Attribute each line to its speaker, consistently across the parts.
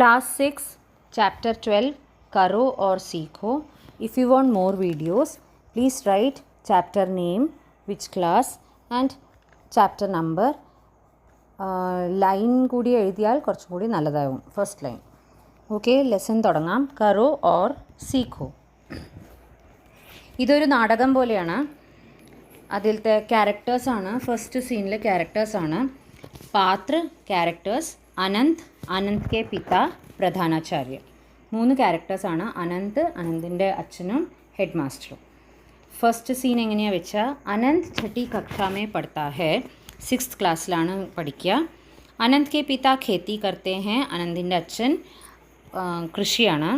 Speaker 1: Class 6, Chapter 12, Karo or Seekho. If you want more videos, please write chapter name, which class and chapter number. Line കൂടി എഴുതിയാൽ കുറച്ചും കൂടി നല്ലതാവും. First line. Okay, lesson തുടങ്ങാം. കറോ ഓർ സീഖോ. ഇതൊരു നാടകം പോലെയാണ്. അതിലത്തെ ക്യാരക്ടേഴ്സാണ്, ഫസ്റ്റ് സീനിലെ ക്യാരക്ടേഴ്സാണ്. പാത്ര ക്യാരക്ടേഴ്സ് അനന്ത്, അനന്ത് കെ പിത, പ്രധാനാചാര്യ. 3 ക്യാരക്ടേഴ്സാണ്. അനന്തിൻ്റെ അച്ഛനും ഹെഡ് മാസ്റ്ററും. ഫസ്റ്റ് സീൻ എങ്ങനെയാണ് വെച്ചാൽ, അനന്ത് ഛട്ടി കക്ഷാമേ പഠിത്താ ഹെ, 6th ക്ലാസ്സിലാണ് പഠിക്കുക. അനന്ത് കെ പിത ഖേത്തി കർത്തേ ഹെ, അനന്തിൻ്റെ അച്ഛൻ കൃഷിയാണ്.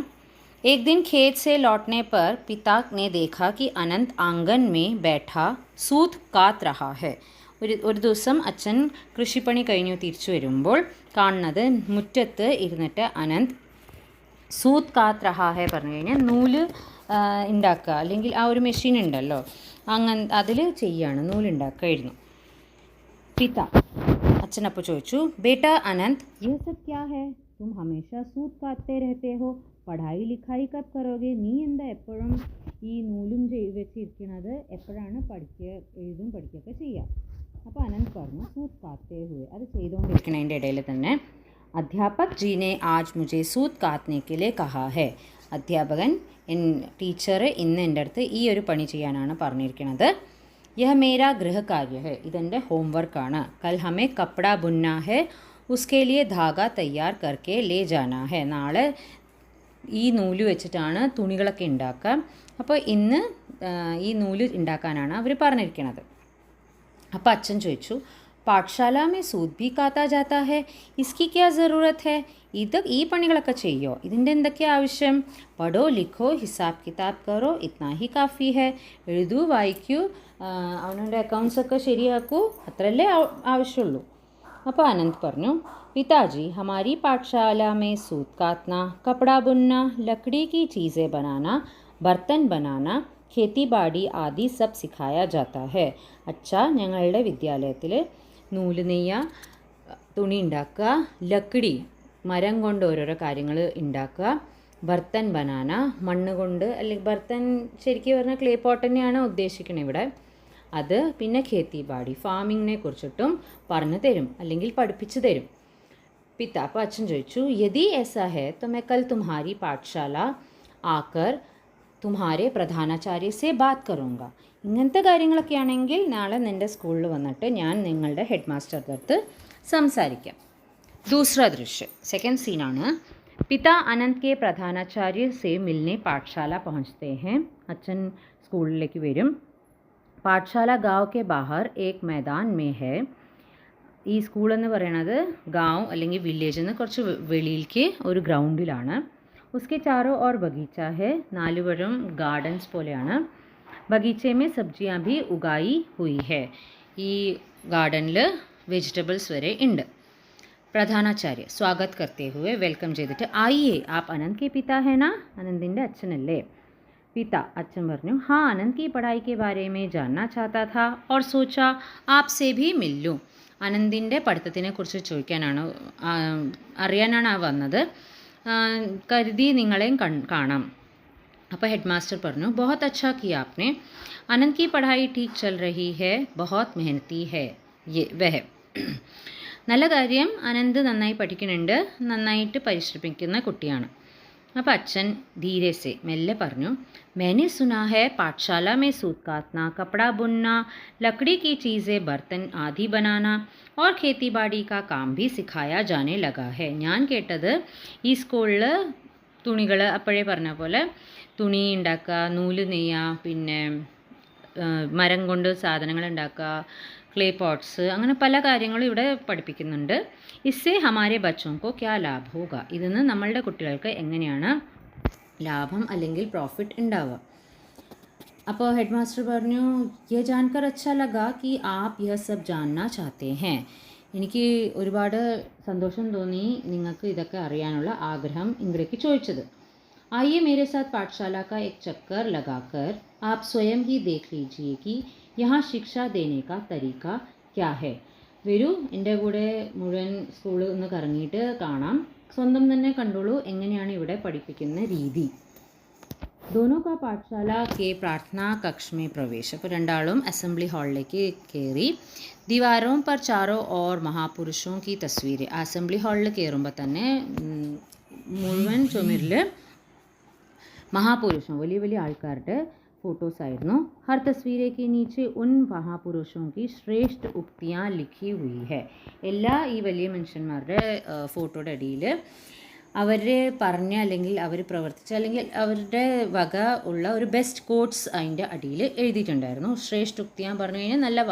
Speaker 1: एक दिन खेत से लौटने पर पिता ने देखा कि अनंत आंगन में बैठा सूत कात रहा है. ഒരു ദിവസം അച്ഛൻ കൃഷിപ്പണി കഴിഞ്ഞു തിരിച്ചു വരുമ്പോൾ കാണുന്നത് മുറ്റത്ത് ഇരുന്നിട്ട് അനന്ത് സൂത് കാത്ത് റഹാ ഹെ പറഞ്ഞു കഴിഞ്ഞാൽ നൂല് ഉണ്ടാക്കുക, അല്ലെങ്കിൽ ആ ഒരു മെഷീൻ ഉണ്ടല്ലോ അതിൽ ചെയ്യാണ്, നൂലുണ്ടാക്കുകയായിരുന്നു. പിത അച്ഛനപ്പോൾ ചോദിച്ചു, ബേട്ട അനന്ത് യഹ് സബ് ക്യാ ഹെ, തും ഹമേശ സൂത് കാത്തേ രഹത്തെ ഹോ, പഠായി ലിഖായി കബ് കരോगे, നീ എന്താ എപ്പോഴും ഈ നൂലും വെച്ചിരിക്കുന്നത്, എപ്പോഴാണ് എഴുതും പഠിക്കുകയൊക്കെ ചെയ്യുക. അപ്പോൾ അനന്ത് പറഞ്ഞു സൂത് കാത്തേ ഹുവേ, അത് ചെയ്തുകൊണ്ടിരിക്കുന്നതിൻ്റെ ഇടയിൽ തന്നെ അധ്യാപക് ജീനെ ആജ് മുझे സൂത് കാത്തനെ കെ ലിയേ കഹാ ഹെ, അധ്യാപകൻ ടീച്ചർ ഇന്ന് എൻ്റെ അടുത്ത് ഈ ഒരു പണി ചെയ്യാനാണ് പറഞ്ഞിരിക്കുന്നത്. യഹ് മേരാ ഗൃഹകാര്യ ഹെ, ഇതെൻ്റെ ഹോംവർക്കാണ്. കൽ ഹമേ കപ്പട ബുന്ന ഹെ, ഉസ്കെ ലിയേ ധാഗ തയ്യാർ കർക്കെ ലേ ജാനാ ഹെ, നാളെ ഈ നൂല് വെച്ചിട്ടാണ് തുണികളൊക്കെ ഉണ്ടാക്കുക. അപ്പോൾ ഇന്ന് ഈ നൂല് ഉണ്ടാക്കാനാണ് അവർ പറഞ്ഞിരിക്കുന്നത്. അപ്പോൾ അച്ഛൻ ചോദിച്ചു, പാഠശാല മേ സൂത് ഭി കാത്താ ജാത്താ ഹെ, ഇസ്കി ക്യാ ജറൂരത്ത് ഹെ, ഈ പണികളൊക്കെ ചെയ്യോ, ഇതിൻ്റെ എന്തൊക്കെ ആവശ്യം. പഠോ ലിഖോ ഹിസാബ് കിതാബ് കറോ ഇത്നാ ഹി കാഫി ഹെ, എഴുതൂ വായിക്കൂ, അവനവൻ്റെ അക്കൗണ്ട്സൊക്കെ ശരിയാക്കൂ, അത്രയല്ലേ ആവശ്യമുള്ളൂ. അപ്പോൾ അനന്ത് പറഞ്ഞു, पिताजी हमारी पाठशाला में सूत काटना, कपड़ा बुनना, लकड़ी की चीज़ें बनाना, बर्तन बनाना, खेती बाड़ी आदि सब सिखाया जाता है. अच्छा, ഞങ്ങളുടെ വിദ്യാലയത്തിൽ നൂല് നെയ്യുക, തുണി ഉണ്ടാക്കുക, ലക്കടി മരം കൊണ്ട് ഓരോരോ കാര്യങ്ങൾ ഉണ്ടാക്കുക, ബർത്തൻ ബനാന മണ്ണ് കൊണ്ട്, അല്ലെങ്കിൽ ബർത്തൻ ശരിക്കും പറഞ്ഞാൽ ക്ലേ പോട്ട് തന്നെയാണ് ഉദ്ദേശിക്കുന്നത് ഇവിടെ, അത്, പിന്നെ ഖേത്തി ബാടി ഫാമിങ്ങിനെ കുറിച്ചിട്ടും പറഞ്ഞു തരും, അല്ലെങ്കിൽ പഠിപ്പിച്ചു തരും. पिता അപ്പോൾ അച്ഛൻ ചോദിച്ചു, യദി ऐसा है तो मैं कल तुम्हारी पाठशाला आकर तुम्हारे प्रधानाचार्य से बात करूँगा. ഇങ്ങനത്തെ കാര്യങ്ങളൊക്കെ ആണെങ്കിൽ നാളെ നിൻ്റെ സ്കൂളിൽ വന്നിട്ട് ഞാൻ നിങ്ങളുടെ ഹെഡ് മാസ്റ്ററുടെ അടുത്ത് സംസാരിക്കാം. दूसरा दृश्य, सेकंड सीन ആണ്. पिता अनंत के प्रधानाचार्य से मिलने पाठशाला पहुँचते हैं. അച്ഛൻ സ്കൂളിലേക്ക് വരും. पाठशाला गाँव के बाहर एक मैदान में है. ഈ സ്കൂൾ എന്ന് പറയുന്നത് ഗാവ് അല്ലെങ്കിൽ വില്ലേജിൽ നിന്ന് കുറച്ച് വെളിയിലേക്ക് ഒരു ഗ്രൗണ്ടിലാണ്. ഉസ്കെ ചാരോ ഓർ ബഗീച്ച ഹെ, 4 വരും ഗാർഡൻസ് പോലെയാണ്. ബഗീച്ചെ മേ സബ്ജിയാ ഭി ഉഗായി ഹുയി ഹെ, ഈ ഗാർഡനിൽ വെജിറ്റബിൾസ് വരെ ഉണ്ട്. പ്രധാനാചാര്യ സ്വാഗത് കർത്തേ ഹുവേ, വെൽക്കം ചെയ്തിട്ട്, ആയിയേ ആപ് അനന്ത് കെ പിതാ ഹെ നാ, അനന്തിൻ്റെ അച്ഛനല്ലേ. पिता അച്ഛൻ പറഞ്ഞു, हाँ अनंत की पढ़ाई के बारे में जानना चाहता था और सोचा आपसे भी मिल लूँ. അനന്തിൻ്റെ പഠിത്തത്തിനെ കുറിച്ച് ചോദിക്കാനാണ്, അറിയാനാണ് വന്നത്, കരുതി നിങ്ങളെയും കാണാം. അപ്പോൾ ഹെഡ് മാസ്റ്റർ പറഞ്ഞു, बहुत अच्छा किया आपने, अनंत की पढ़ाई ठीक चल रही है, बहुत मेहनती है वह. നല്ല കാര്യം, അനന്ത് നന്നായി പഠിക്കുന്നുണ്ട്, നന്നായിട്ട് പരിശ്രമിക്കുന്ന കുട്ടിയാണ്. അപ്പോൾ അച്ഛൻ ധീരെ സെ മെല്ലെ പറഞ്ഞു, मैंने सुना है पाठशाला में सूत काटना, कपड़ा बुनना, लकड़ी की चीज़ें बर्तन आदि बनाना और खेती बाड़ी का काम भी सिखाया जाने लगा है. ഞാൻ കേട്ടത് ഈ സ്കൂളിൽ തുണികൾ, അപ്പോഴേ പറഞ്ഞ പോലെ തുണി ഉണ്ടാക്കുക, നൂല് നെയ്യുക, പിന്നെ മരം കൊണ്ട് സാധനങ്ങൾ ഉണ്ടാക്കുക, ക്ലേ പോട്ട്സ്, അങ്ങനെ പല കാര്യങ്ങളും ഇവിടെ പഠിപ്പിക്കുന്നുണ്ട്. ഇസ്സേ ഹമാരെ ബച്ചോങ്കോ ക്യാ ലാഭ് ഹോഗ, ഇതിന്ന് നമ്മളുടെ കുട്ടികൾക്ക് എങ്ങനെയാണ് ലാഭം അല്ലെങ്കിൽ പ്രോഫിറ്റ് ഉണ്ടാവുക. അപ്പോൾ ഹെഡ് മാസ്റ്റർ പറഞ്ഞു, യേ ജാൻകർ അച്ഛാ ലഗാ കി ആപ് യഹ് സബ് ജാൻനാ ചാഹത്തെ ഹേ, എനിക്ക് ഒരുപാട് സന്തോഷം തോന്നി നിങ്ങൾക്ക് ഇതൊക്കെ അറിയാനുള്ള ആഗ്രഹം ഇങ്ങടേക്ക് ചോദിച്ചത്. आइए मेरे साथ पाठशाला का एक चक्कर लगाकर आप स्वयं ही देख लीजिए कि यहाँ शिक्षा देने का तरीका क्या है. വരൂ, എൻ്റെ കൂടെ മുഴുവൻ സ്കൂൾ ഒന്ന് കറങ്ങിയിട്ട് കാണാം, സ്വന്തം തന്നെ കണ്ടോളൂ എങ്ങനെയാണ് ഇവിടെ പഠിപ്പിക്കുന്ന രീതി. दोनों का पाठशाला के प्रार्थना कक्ष में प्रवेश. അപ്പോൾ രണ്ടാളും അസംബ്ലി ഹാളിലേക്ക് കയറി. दीवारों पर चारों ओर महापुरुषों की तस्वीरें. അസംബ്ലി ഹാളിൽ കയറുമ്പോൾ തന്നെ മുഴുവൻ ചുമരിൽ महापुरुषों വലിയ വലിയ ആൾക്കാരുടെ फोटोस ആയിരുന്നു. हर तस्वीरें के नीचे उन महापुरुषों की श्रेष्ठ उक्तियाँ लिखी हुई है. എല്ലാ ഈ വലിയ മനുഷ്യന്മാരുടെ ഫോട്ടോയുടെ അടിയിൽ അവർ പറഞ്ഞ അല്ലെങ്കിൽ അവർ പ്രവർത്തിച്ച അല്ലെങ്കിൽ അവരുടെ വക ഉള്ള ഒരു ബെസ്റ്റ് കോട്ട്സ് അതിൻ്റെ അടിയിൽ എഴുതിയിട്ടുണ്ടായിരുന്നു. ശ്രേഷ്ഠ ഉക്തിയാൻ പറഞ്ഞു കഴിഞ്ഞാൽ നല്ല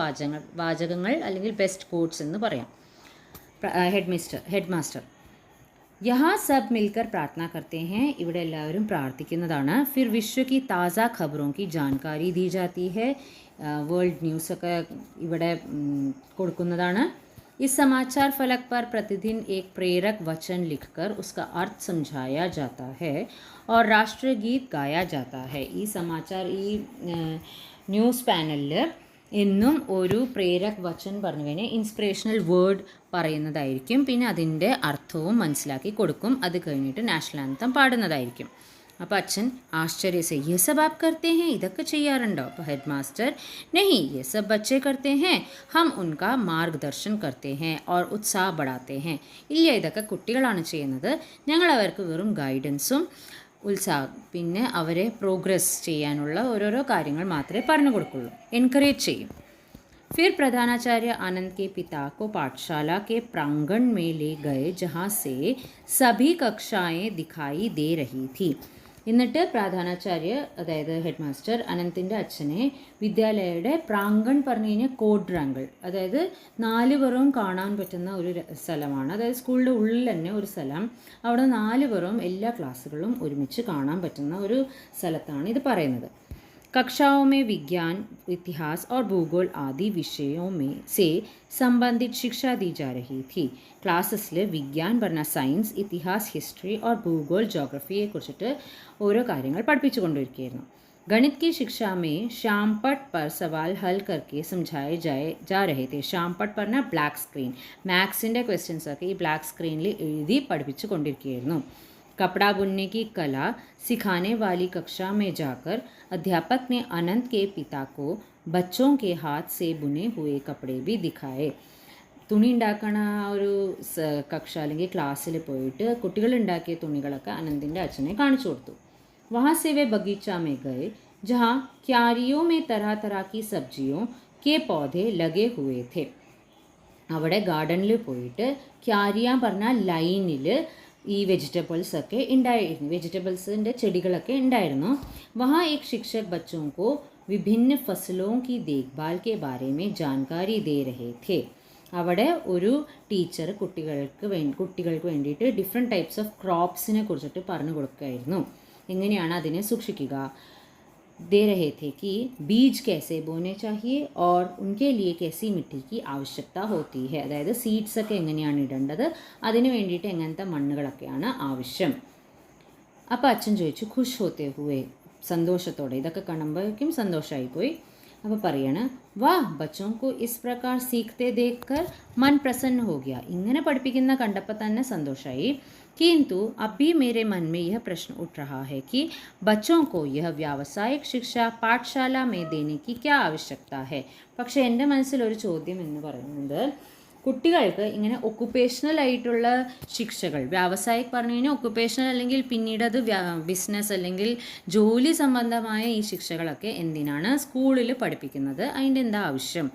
Speaker 1: വാചകങ്ങൾ അല്ലെങ്കിൽ ബെസ്റ്റ് കോട്ട്സ് എന്ന് പറയാം. ഹെഡ് മാസ്റ്റർ यहाँ सब मिलकर प्रार्थना करते हैं. ഇവിടെ എല്ലാവരും പ്രാർത്ഥിക്കുന്നതാണ്. फिर विश्व की ताज़ा खबरों की जानकारी दी जाती है. വേൾഡ് ന്യൂസൊക്കെ ഇവിടെ കൊടുക്കുന്നതാണ്. इस समाचार फलक पर प्रतिदिन एक प्रेरक वचन लिखकर उसका अर्थ समझाया जाता है और राष्ट्रीय गीत गाया जाता है. ഈ സമാചാർ ഈ ന്യൂസ് പാനലിൽ എന്നും ഒരു പ്രേരക് വചൻ പറഞ്ഞു കഴിഞ്ഞാൽ ഇൻസ്പിറേഷണൽ വേർഡ് പറയുന്നതായിരിക്കും. പിന്നെ അതിൻ്റെ അർത്ഥവും മനസ്സിലാക്കി കൊടുക്കും. അത് കഴിഞ്ഞിട്ട് നാഷണൽ ആന്തം പാടുന്നതായിരിക്കും. അപ്പോൾ അച്ഛൻ ആശ്ചര്യ സെ യെ സബ് ആപ് കർത്തെ ഹേ, ഇതൊക്കെ ചെയ്യാറുണ്ടോ? അപ്പോൾ ഹെഡ് മാസ്റ്റർ नहीं ये सब बच्चे करते हैं, हम उनका मार्गदर्शन करते हैं और उत्साह बढ़ाते हैं. ഇല്ല, ഇതൊക്കെ കുട്ടികളാണ് ചെയ്യുന്നത്, ഞങ്ങൾ അവർക്ക് വെറും ഗൈഡൻസും ഉത്സാഹം പിന്നെ അവരെ പ്രോഗ്രസ് ചെയ്യാനുള്ള ഓരോരോ കാര്യങ്ങൾ മാത്രമേ പറഞ്ഞു കൊടുക്കുള്ളൂ, എൻകറേജ് ചെയ്യും. फिर प्रधानाचार्य आनंद के पिता को पाठशाला के प्रांगण में ले गए जहाँ से सभी कक्षाएं दिखाई दे रही थी. എന്നിട്ട് പ്രധാനാചാര്യ അതായത് ഹെഡ് മാസ്റ്റർ അനന്തിൻ്റെ അച്ഛനെ വിദ്യാലയയുടെ പ്രാങ്കൺ പറഞ്ഞു കഴിഞ്ഞാൽ കോഡ്രാങ്കിൾ, അതായത് 4 പുറവും കാണാൻ പറ്റുന്ന ഒരു സ്ഥലമാണ്. അതായത് സ്കൂളിൻ്റെ ഉള്ളിൽ തന്നെ ഒരു സ്ഥലം, അവിടെ 4 പുറവും എല്ലാ ക്ലാസ്സുകളും ഒരുമിച്ച് കാണാൻ പറ്റുന്ന ഒരു സ്ഥലത്താണ് ഇത് പറയുന്നത്. कक्षाओं में विज्ञान, इतिहास और भूगोल आदि विषयों में से संबंधित शिक्षा दी जा रही थी. ക്ലാസ്സസിൽ വിജ്ഞാൻ പറഞ്ഞ സയൻസ്, ഇതിഹാസ് ഹിസ്റ്ററി और भूगोल ജോഗ്രഫിയെ കുറിച്ചിട്ട് ഓരോ കാര്യങ്ങൾ പഠിപ്പിച്ചു കൊണ്ടിരിക്കുകയായിരുന്നു. गणित की शिक्षा में श्यामपट पर सवाल हल करके समझाए जा रहे थे. ശ്യാംപട്ട് പറഞ്ഞാൽ ബ്ലാക്ക് സ്ക്രീൻ, മാത്സിൻ്റെ ക്വസ്റ്റ്യൻസൊക്കെ ഈ ബ്ലാക്ക് സ്ക്രീനിൽ എഴുതി പഠിപ്പിച്ചു കൊണ്ടിരിക്കുകയായിരുന്നു. कपड़ा बुनने की कला सिखाने वाली कक्षा में जाकर अध्यापक ने अनंत के पिता को बच्चों के हाथ से बुने हुए कपड़े भी दिखाए. തുണി ഉണ്ടാക്കണ ഒരു കക്ഷ അല്ലെങ്കിൽ ക്ലാസ്സിൽ പോയിട്ട് കുട്ടികൾ ഉണ്ടാക്കിയ തുണികളൊക്കെ അനന്തിൻ്റെ അച്ഛനെ കാണിച്ചു കൊടുത്തു. वहाँ से वे बगीचा में गए जहाँ क्यारियों में तरह तरह की सब्जियों के पौधे लगे हुए थे. അവിടെ ഗാർഡനിൽ പോയിട്ട് ക്യാരിയ പറഞ്ഞാൽ ലൈനിൽ ഈ വെജിറ്റബിൾസ് ഒക്കെ ഉണ്ടായിരുന്നു, വെജിറ്റബിൾസിൻ്റെ ചെടികളൊക്കെ ഉണ്ടായിരുന്നു. वहाँ एक शिक्षक बच्चों को विभिन्न फसलों की देखभाल के बारे में जानकारी दे रहे थे. അവിടെ ഒരു ടീച്ചർ കുട്ടികൾക്ക് വേണ്ടിയിട്ട് ഡിഫറെൻറ്റ് ടൈപ്സ് ഓഫ് ക്രോപ്സിനെ കുറിച്ചിട്ട് പറഞ്ഞു കൊടുക്കുകയായിരുന്നു, എങ്ങനെയാണ് അതിനെ സൂക്ഷിക്കുക. दे रहे थे कि बीज कैसे बोने चाहिए और उनके लिए कैसी मिट्टी की आवश्यकता होती है. അതായത് സീഡ്സ് ഒക്കെ എങ്ങനെയാണ് ഇടേണ്ടത്, അതിന് വേണ്ടിയിട്ട് എങ്ങനത്തെ മണ്ണുകളൊക്കെയാണ് ആവശ്യം. അപ്പോൾ അച്ഛൻ ചോദിച്ചു ഖുഷ് ഹോത്തെ ഹുവേ, സന്തോഷത്തോടെ, ഇതൊക്കെ കാണുമ്പോഴേക്കും സന്തോഷമായിപ്പോയി. അപ്പോൾ പറയാണ് വാഹ് ബച്ചോं को इस प्रकार सीखते देखकर मन प्रसन्न हो गया. ഇങ്ങനെ പഠിപ്പിക്കുന്ന കണ്ടപ്പോൾ തന്നെ സന്തോഷമായി. किंतु अब भी मेरे मन में यह प्रश्न उठ रहा है कि बच्चों को यह व्यावसायिक शिक्षा पाठशाला में देने की क्या आवश्यकता है. പക്ഷേ എൻ്റെ മനസ്സിലൊരു ചോദ്യം എന്ന് പറയുന്നത്, കുട്ടികൾക്ക് ഇങ്ങനെ ഒക്കുപേഷണൽ ആയിട്ടുള്ള ശിക്ഷകൾ, വ്യാവസായിക് പറഞ്ഞു കഴിഞ്ഞാൽ ഒക്കുപേഷണൽ അല്ലെങ്കിൽ പിന്നീട് അത് ബിസിനസ് അല്ലെങ്കിൽ ജോലി സംബന്ധമായ ഈ ശിക്ഷകളൊക്കെ എന്തിനാണ് സ്കൂളിൽ പഠിപ്പിക്കുന്നത്, അതിൻ്റെ എന്താ ആവശ്യം.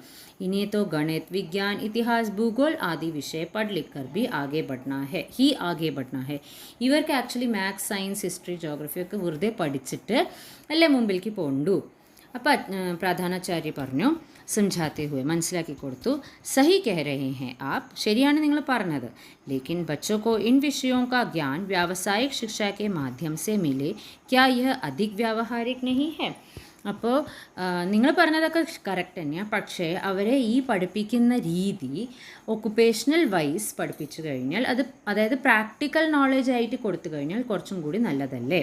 Speaker 1: इन्हें तो गणित, विज्ञान, इतिहास, भूगोल आदि विषय पढ़ लिख कर भी आगे बढ़ना है. ഇവർക്ക് actually maths, science, history, geography ഒക്കെ വെറുതെ പഠിച്ചിട്ട് അല്ലേ മുമ്പിലേക്ക് പോകണ്ടു. അപ്പോൾ പ്രധാനാചാര്യ പറഞ്ഞു समझाते हुए മനസ്സിലാക്കി കൊടുത്തു. सही कह रहे हैं आप, ശരിയാണ് നിങ്ങൾ പറഞ്ഞത്. लेकिन बच्चों को इन विषयों का ज्ञान व्यावसायिक शिक्षा के माध्यम से मिले, क्या यह अधिक व्यावहारिक नहीं है. അപ്പോൾ നിങ്ങൾ പറഞ്ഞതൊക്കെ കറക്റ്റ് തന്നെയാണ്, പക്ഷേ അവരെ ഈ പഠിപ്പിക്കുന്ന രീതി ഒക്കുപേഷണൽ വൈസ് പഠിപ്പിച്ചു കഴിഞ്ഞാൽ അതായത് പ്രാക്ടിക്കൽ നോളജ് ആയിട്ട് കൊടുത്തു കഴിഞ്ഞാൽ കുറച്ചും കൂടി നല്ലതല്ലേ.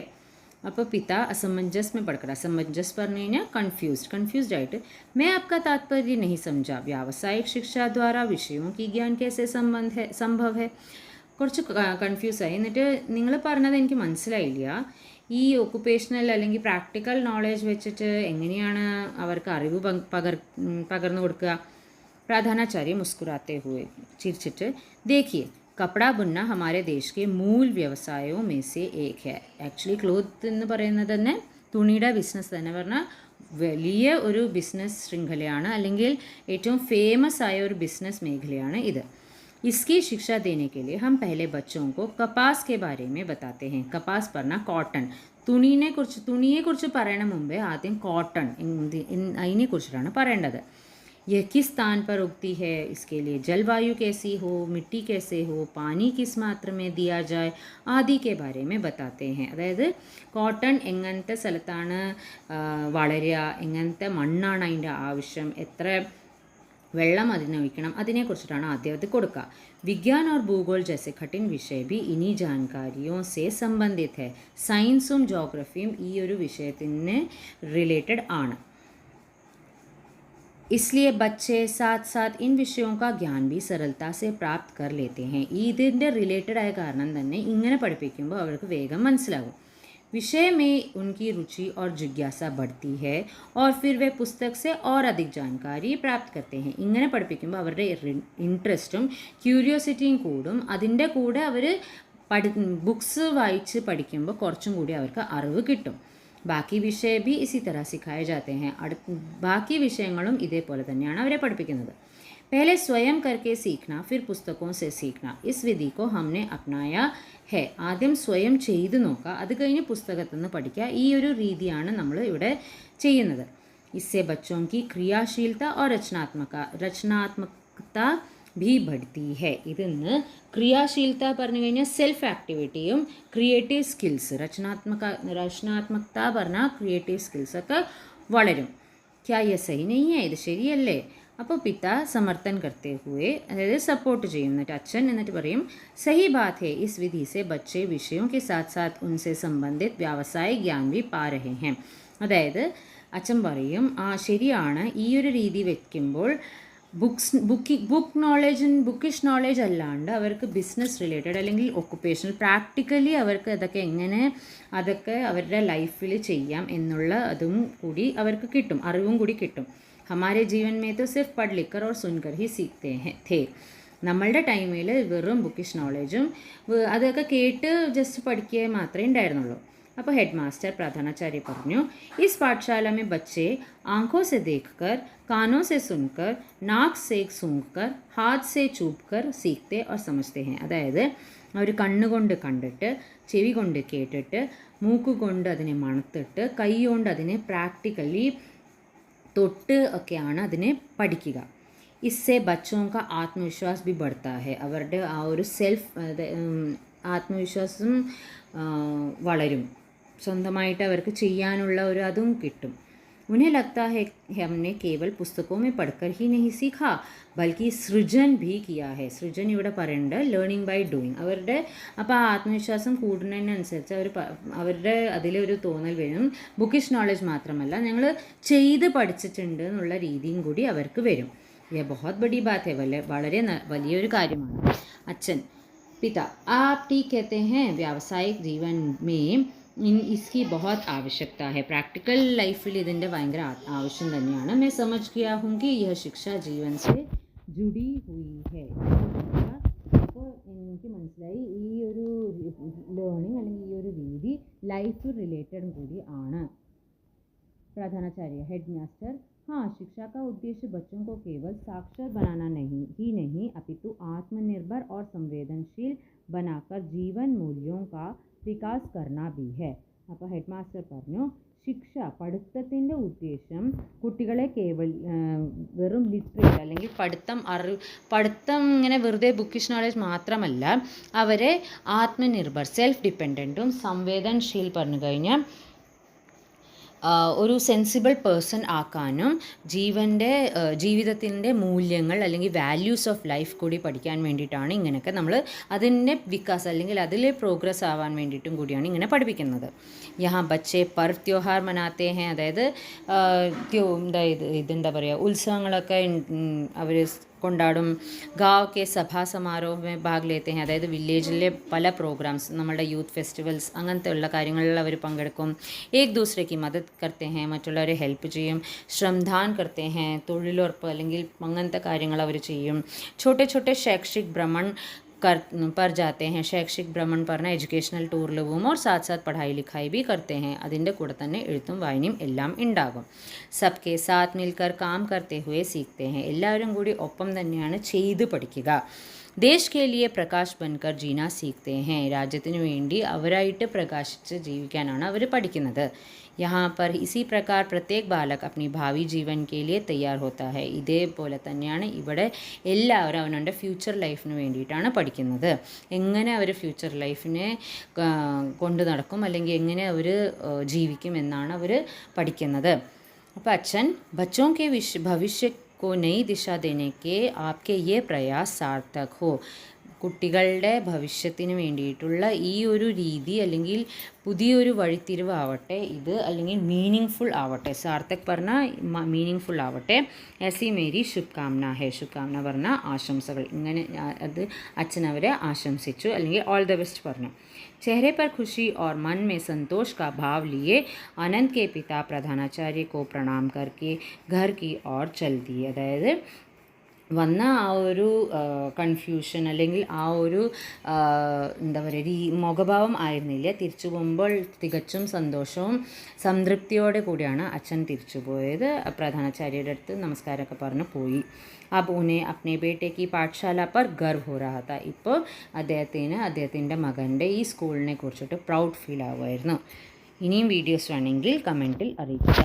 Speaker 1: അപ്പോൾ പിത असमंजस में पढ़कर, असमंजस പറഞ്ഞു കഴിഞ്ഞാൽ കൺഫ്യൂസ്ഡ് ആയിട്ട്, मैं आपका तात्पर्य नहीं समझा, व्यावसायिक शिक्षा द्वारा विषयों की ज्ञान कैसे संभव है. കുറച്ച് കൺഫ്യൂസായി. എന്നിട്ട് നിങ്ങൾ പറഞ്ഞത് എനിക്ക് മനസ്സിലായില്ല. ഈ ഒക്കുപേഷണൽ അല്ലെങ്കിൽ പ്രാക്ടിക്കൽ നോളേജ് വെച്ചിട്ട് എങ്ങനെയാണ് അവർക്ക് അറിവ് പകർന്നു കൊടുക്കുക? प्रधानाचार्य मुस्कुराते हुए चिरचिट देखिए कपड़ा बुनना हमारे देश के मूल व्यवसायों में से एक है. ആക്ച്വലി ക്ലോത്ത് എന്ന് പറയുന്നത് തന്നെ തുണിയുടെ ബിസിനസ് തന്നെ പറഞ്ഞാൽ വലിയ ഒരു ബിസിനസ് ശൃംഖലയാണ്, അല്ലെങ്കിൽ ഏറ്റവും ഫേമസ് ആയ ഒരു ബിസിനസ് മേഖലയാണ് ഇത്. इसकी शिक्षा देने के लिए हम पहले बच्चों को कपास के बारे में बताते हैं. कपास പറഞ്ഞാൽ കോട്ടൺ. തുണിയെക്കുറിച്ച് പറയണ മുമ്പേ ആദ്യം കോട്ടൺ അതിനെക്കുറിച്ചിട്ടാണ് പറയേണ്ടത്. यह किस स्थान पर उगती है, इसके लिए जलवायु कैसी हो, मिट्टी कैसे हो, पानी किस मात्रा में दिया जाए आदि के बारे में बताते हैं. അതായത് കോട്ടൺ എങ്ങനത്തെ സ്ഥലത്താണ് വളരുക, എങ്ങനത്തെ മണ്ണാണ് അതിൻ്റെ ആവശ്യം, എത്ര വെള്ളം അതിനൊഴിക്കണം, അതിനെക്കുറിച്ചിട്ടാണ് ആദ്യം അത് കൊടുക്കുക. विज्ञान और भूगोल जैसे कठिन विषय भी इन्हीं जानकारियों से संबंधित है. സയൻസും ജോഗ്രഫിയും ഈ ഒരു വിഷയത്തിന് റിലേറ്റഡ് ആണ്. इसलिए बच्चे साथ साथ इन विषयों का ज्ञान भी सरलता से प्राप्त कर लेते हैं. ഇതിൻ്റെ റിലേറ്റഡ് ആയ കാരണം തന്നെ ഇങ്ങനെ പഠിപ്പിക്കുമ്പോൾ അവർക്ക് വേഗം മനസ്സിലാകും. विषय में उनकी रुचि और जिज्ञासा बढ़ती है और फिर वे पुस्तक से और अधिक जानकारी प्राप्त करते हैं. ഇങ്ങനെ പഠിപ്പിക്കുമ്പോൾ അവരുടെ ഇൻട്രസ്റ്റും ക്യൂരിയോസിറ്റിയും കൂടും. അതിൻ്റെ കൂടെ അവർ ബുക്സ് വായിച്ച് പഠിക്കുമ്പോൾ കുറച്ചും കൂടി അവർക്ക് അറിവ് കിട്ടും. ബാക്കി വിഷയ भी इसी तरह सिखाए जाते हैं. ബാക്കി വിഷയങ്ങളും ഇതേപോലെ തന്നെയാണ് അവരെ പഠിപ്പിക്കുന്നത്. पहले स्वयं करके सीखना फिर पुस्तकों से सीखना, इस विधि को हमने अपनाया है. ആദ്യം സ്വയം ചെയ്ത് നോക്കുക, അത് കഴിഞ്ഞ് പുസ്തകത്തിൽ നിന്ന് പഠിക്കുക. ഈ ഒരു രീതിയാണ് നമ്മൾ ഇവിടെ ചെയ്യുന്നത്. इससे बच्चों की क्रियाशीलता और रचनात्मकता भी बढ़ती है. ഇതിന്ന് ക്രിയാശീലത പറഞ്ഞു കഴിഞ്ഞാൽ സെൽഫ് ആക്ടിവിറ്റിയും ക്രിയേറ്റീവ് സ്കിൽസ്, രചനാത്മകത പറഞ്ഞാൽ ക്രിയേറ്റീവ് സ്കിൽസൊക്കെ വളരും. क्या ये सही नहीं है, ഇത് ശരിയല്ലേ? അപ്പോൾ പിതാ സമർത്ഥൻ करते हुए, അതായത് സപ്പോർട്ട് ചെയ്യും. എന്നിട്ട് അച്ഛൻ എന്നിട്ട് പറയും सही बात है, इस विधि से बच्चे विषयों के साथ साथ उनसे संबंधित व्यावसायिक ज्ञान भी पा रहे हैं. അതായത് അച്ഛൻ പറയും ശരിയാണ്, ഈ ഒരു രീതി വയ്ക്കുമ്പോൾ ബുക്കിഷ് നോളേജ് അല്ലാണ്ട് അവർക്ക് ബിസിനസ് റിലേറ്റഡ് അല്ലെങ്കിൽ ഒക്കുപേഷണൽ പ്രാക്ടിക്കലി അവർക്ക് അതൊക്കെ അവരുടെ ലൈഫിൽ ചെയ്യാം എന്നുള്ള അതും കൂടി അവർക്ക് കിട്ടും, അറിവും കൂടി കിട്ടും. हमारे जीवन में तो सिर्फ पढ़ लिख कर और सुनकर ही सीखते थे. നമ്മളുടെ ടൈമിൽ വെറും ബുക്കിഷ് നോളേജും അതൊക്കെ കേട്ട് ജസ്റ്റ് പഠിക്കുക മാത്രമേ ഉണ്ടായിരുന്നുള്ളൂ. അപ്പോൾ ഹെഡ് മാസ്റ്റർ പ്രധാനാചാര്യ പറഞ്ഞു इस पाठशाला में बच्चे आंखों से देखकर, कानों से सुनकर, नाक से सूंघकर, हाथ से चूपकर सीखते और समझते हैं. അതായത് അവർ കണ്ണുകൊണ്ട് കണ്ടിട്ട്, ചെവി കൊണ്ട് കേട്ടിട്ട്, മൂക്കുകൊണ്ട് അതിനെ മണത്തിട്ട്, കൈ കൊണ്ട് അതിനെ പ്രാക്ടിക്കലി തൊട്ട് ഒക്കെയാണ് അതിനെ പഠിക്കുക. इससे बच्चों का आत्मविश्वास भी बढ़ता है. അവരുടെ ആ ഒരു ആത്മവിശ്വാസം വളരും, സ്വന്തമായിട്ട് അവർക്ക് ചെയ്യാനുള്ള ഒരു അതും കിട്ടും. उन्हें लगता है हमने केवल पुस्तकों में पढ़कर ही नहीं सीखा बल्कि സൃജൻ भी किया है. സൃജൻ ഇവിടെ പറയുന്നുണ്ട് ലേണിംഗ് ബൈ ഡൂയിങ്. അവരുടെ അപ്പോൾ ആ ആത്മവിശ്വാസം കൂടുന്നതിനനുസരിച്ച് അവരുടെ അതിലൊരു തോന്നൽ വരും, ബുക്കിഷ് നോളജ് മാത്രമല്ല ഞങ്ങൾ ചെയ്ത് പഠിച്ചിട്ടുണ്ട് എന്നുള്ള രീതിയും കൂടി അവർക്ക് വരും. यह बहुत बड़ी बात है, വളരെ വലിയൊരു കാര്യമാണ്. അച്ഛൻ पिता आप ठीक कहते हैं, व्यावसायिक जीवन में इसकी बहुत आवश्यकता है. प्रैक्टिकल लाइफിൽ ഇതിൻ്റെ ഭയങ്കര ആവശ്യം തന്നെയാണ്. मैं समझ गया हूँ कि यह शिक्षा जीवन से जुड़ी हुई है. അപ്പോൾ എനിക്ക് മനസ്സിലായി ഈ ഒരു ലേണിംഗ് അല്ലെങ്കിൽ ഈ ഒരു രീതി ലൈഫ് റിലേറ്റഡ് കൂടി ആണ്. प्रधानाचार्य हेड मास्टर हाँ, शिक्षा का उद्देश्य बच्चों को केवल साक्षर बनाना नहीं अपितु आत्मनिर्भर और संवेदनशील बनाकर जीवन मूल्यों का विकास करना भी है. അപ്പോൾ ഹെഡ് മാസ്റ്റർ പറഞ്ഞു ശിക്ഷ പഠിത്തത്തിൻ്റെ ഉദ്ദേശം കുട്ടികളെ വെറും ലിറ്ററേറ്റ് അല്ലെങ്കിൽ പഠിത്തം ഇങ്ങനെ വെറുതെ ബുക്കിഷ് നോളേജ് മാത്രമല്ല, അവരെ ആത്മനിർഭർ സെൽഫ് ഡിപ്പെൻഡൻറ്റും സംവേദനശീൽ പറഞ്ഞു കഴിഞ്ഞാൽ ഒരു സെൻസിബിൾ പേഴ്സൺ ആക്കാനും ജീവിതത്തിൻ്റെ മൂല്യങ്ങൾ അല്ലെങ്കിൽ വാല്യൂസ് ഓഫ് ലൈഫ് കൂടി പഠിക്കാൻ വേണ്ടിയിട്ടാണ് ഇങ്ങനെയൊക്കെ നമ്മൾ അതിൻ്റെ വികാസം അല്ലെങ്കിൽ അതിൽ പ്രോഗ്രസ് ആവാൻ വേണ്ടിയിട്ടും കൂടിയാണ് ഇങ്ങനെ പഠിപ്പിക്കുന്നത്. യഹാ ബച്ചെ പർവ് ത്യോഹാർ മനാത്തെ ഹേ, അതായത് ഇതെന്താ പറയുക, ഉത്സവങ്ങളൊക്കെ അവർ കൊണ്ടാടും. ഗാവ് കെ സഭാ സമാരോഹ में ഭാഗ് ലേത്തെ हैं, അതായത് വില്ലേജിലെ പല പ്രോഗ്രാംസ്, നമ്മുടെ യൂത്ത് ഫെസ്റ്റിവൽസ് അങ്ങനത്തെ ഉള്ള കാര്യങ്ങളിൽ അവർ പങ്കെടുക്കും. ഏക് ദൂസരേക്ക് മദത് കർത്തെ हैं, മറ്റുള്ളവരെ ഹെൽപ്പ് ചെയ്യും. ശ്രംദാൻ കർത്തെ हैं, തൊഴിലുറപ്പ് അല്ലെങ്കിൽ അങ്ങനത്തെ കാര്യങ്ങൾ അവർ ചെയ്യും. छोटे छोटे शैक्षिक भ्रमण कर पर जाते हैं. शैक्षिक भ्रमण പറഞ്ഞാൽ എഡ്യൂക്കേഷണൽ ടൂറിൽ പോകും. और साथ साथ पढ़ाई लिखाई भी करते हैं. അതിൻ്റെ കൂടെ തന്നെ എഴുത്തും വായനയും എല്ലാം ഉണ്ടാകും. सबके साथ मिलकर काम करते हुए सीखते हैं, എല്ലാവരും കൂടി ഒപ്പം തന്നെയാണ് ചെയ്ത് പഠിക്കുക. ദേശ് കെ ലിയെ പ്രകാശ് ബൻകർ ജീന സീഖ്തേ ഹേ, രാജ്യത്തിനു വേണ്ടി അവരായിട്ട് പ്രകാശിച്ച് ജീവിക്കാനാണ് അവർ പഠിക്കുന്നത്. यहाँ पर इसी प्रकार प्रत्येक बालक अपनी भावी जीवन के लिए तैयार होता है. ഇതേപോലെ തന്നെയാണ് ഇവിടെ എല്ലാവരും അവനവൻ്റെ ഫ്യൂച്ചർ ലൈഫിന് വേണ്ടിയിട്ടാണ് പഠിക്കുന്നത്. എങ്ങനെ അവർ ഫ്യൂച്ചർ ലൈഫിനെ കൊണ്ടു നടക്കും അല്ലെങ്കിൽ എങ്ങനെ അവർ ജീവിക്കും എന്നാണ് അവർ പഠിക്കുന്നത്. അപ്പോൾ അച്ഛൻ बच्चों के भविष्य को नई दिशा देने के आपके ये प्रयास सार्थक हो, കുട്ടികളുടെ ഭവിഷ്യത്തിന് വേണ്ടിയിട്ടുള്ള ഈ ഒരു രീതി അല്ലെങ്കിൽ പുതിയൊരു വഴിത്തിരിവാവട്ടെ ഇത്, അല്ലെങ്കിൽ മീനിങ് ഫുൾ ആവട്ടെ. സാർത്ഥക് പറഞ്ഞാൽ മീനിങ് ഫുൾ ആവട്ടെ. ऐसी मेरी शुभकामना है, शुभकामന പറഞ്ഞാൽ ആശംസകൾ. ഇങ്ങനെ അത് അച്ഛൻ അവരെ ആശംസിച്ചു അല്ലെങ്കിൽ ഓൾ ദ ബെസ്റ്റ് പറഞ്ഞു. चेहरे पर खुशी और मन में संतोष का भाव लिए अनंत के पिता प्रधानाचार्य को प्रणाम करके घर की ओर चल दिए. അതായത് വന്ന ആ ഒരു കൺഫ്യൂഷൻ അല്ലെങ്കിൽ ആ ഒരു എന്താ പറയുക മുഖഭാവം ആയിരുന്നില്ല. തിരിച്ചു പോകുമ്പോൾ തികച്ചും സന്തോഷവും സംതൃപ്തിയോടെ കൂടിയാണ് അച്ഛൻ തിരിച്ചു പോയത്. പ്രധാനാചാര്യയുടെ അടുത്ത് നമസ്കാരമൊക്കെ പറഞ്ഞ് പോയി. अब उन्हें अपने बेटे की पाठशाला पर गर्व हो रहा था. ഇപ്പോൾ അദ്ദേഹത്തിൻ്റെ മകൻ്റെ ഈ സ്കൂളിനെ കുറിച്ചിട്ട് പ്രൗഡ് ഫീൽ ആവുമായിരുന്നു. ഇനിയും വീഡിയോസ് വേണമെങ്കിൽ കമൻറ്റിൽ അറിയിക്കുക.